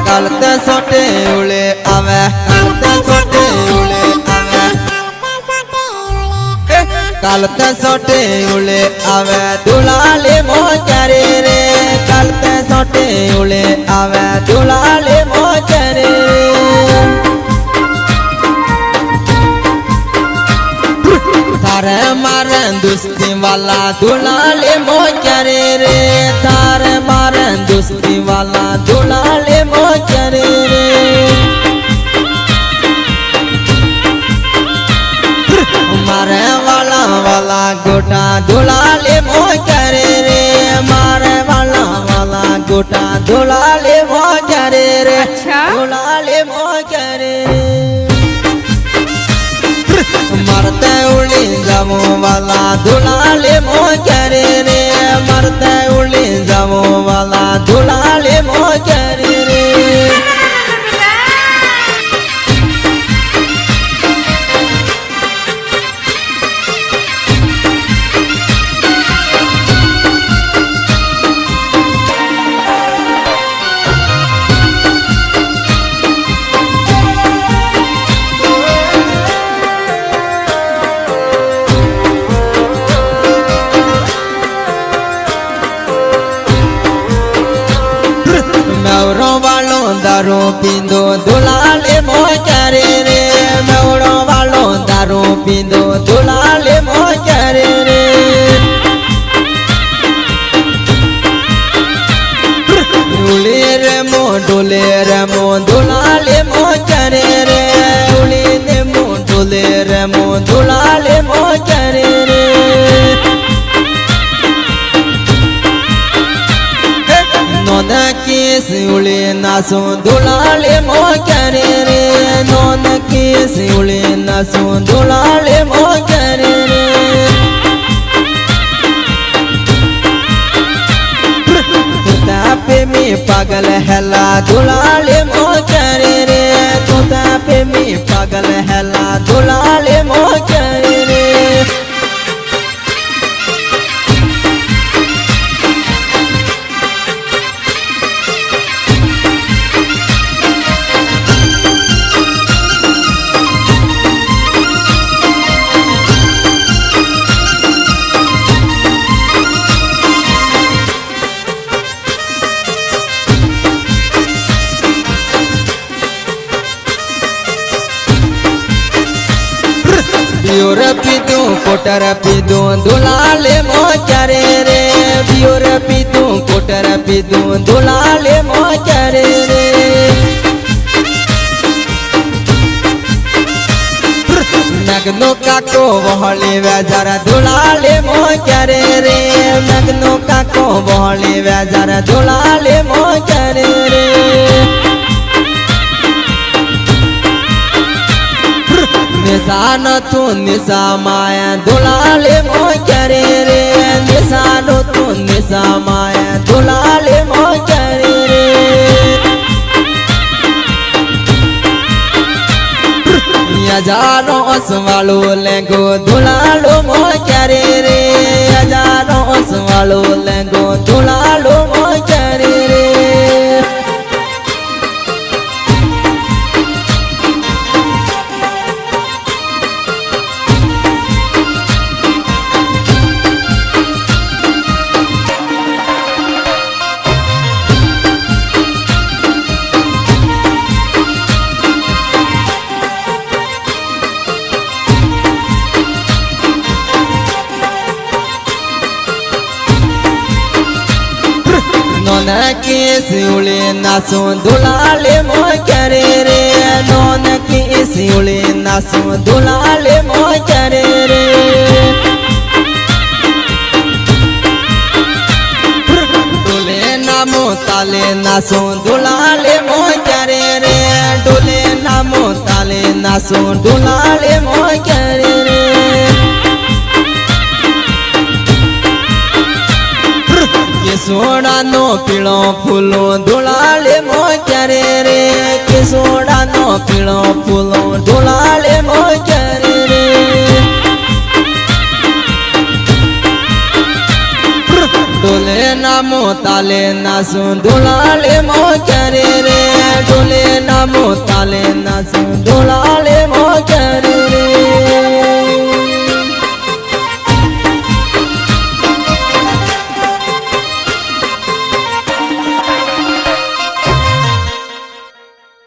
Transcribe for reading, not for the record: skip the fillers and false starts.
कालते सोटे उले आवे कालते सोटे उले आवे कालते सोटे उले आवे दुलाले मोचरे रे कालते सोटे उले आवे दुलाले मोचरे थारे मारे दुस्ती वाला दुलाले मोचरे रे थारे मारे दुस्ती वाला दुलाले मोचरे रे मारे वाला वाला गोटा दुलाले मोचरे रे मारे वाला वाला गोटा दुलाले मोचरे रे दुलाले मोचरे मरते उड़ी जामो वाला दुलाले मोचरे रे मरते उड़ी जामो वाला दुलाले मोचरे रे दारू पींदो दुलाले मोचरे रे मौड़ो वालो दारू पींदो दुलाले मोचरे रे डोले रे मो दुलाले मोचरे रे उली ने मो डोले रे मो दुलाले मोचरे रे नोना केस उले नासो दुलाले मोचरे रे नोना केस उले नासो दुलाले मोचरे रे तुता पे मी पागल हैला दुलाले मोचरे रे तुता पे मी पागल हैला दुलाले मोचरे रे बियोर पीतू कोटर पीदू दुलाले मोचरे रे बियोर पीतू कोटर पीदू दुलाले मोचरे रे नगनो काको बहले वेजार दुलाले मोचरे रे नगनो काको बहले वेजार दुलाले मोचरे रे निशान तू निशा माया दुलाले मोचरे रे निशान तू निशा माया दुलाले मोचरे रे हजारों असवालो लेंगो दुलालो मोचरे रे हजारों असवालो लेंगो दुलालो मोचरे रे नोना केस उले नासो दुलाले मोचरे रे नोना केस उले नासो दुलाले मोचरे रे डोले नामो તાલે નાસો ધુલાલે મો ક્યારે રે ડોલે નામો તાલે નાસો ધુલાલે મો ક્યારે રે કેસોડાનો પીળો ફૂલો ધુલાલે મો ક્યારે રે કેસોડાનો પીળો ફૂલો ધુલાલે મો ક્યારે રે ડોલે નામો તાલે નાસો ધુલાલે મો ક્યારે રે ડોલે નામો તાલે નાસો ધુલાલે મો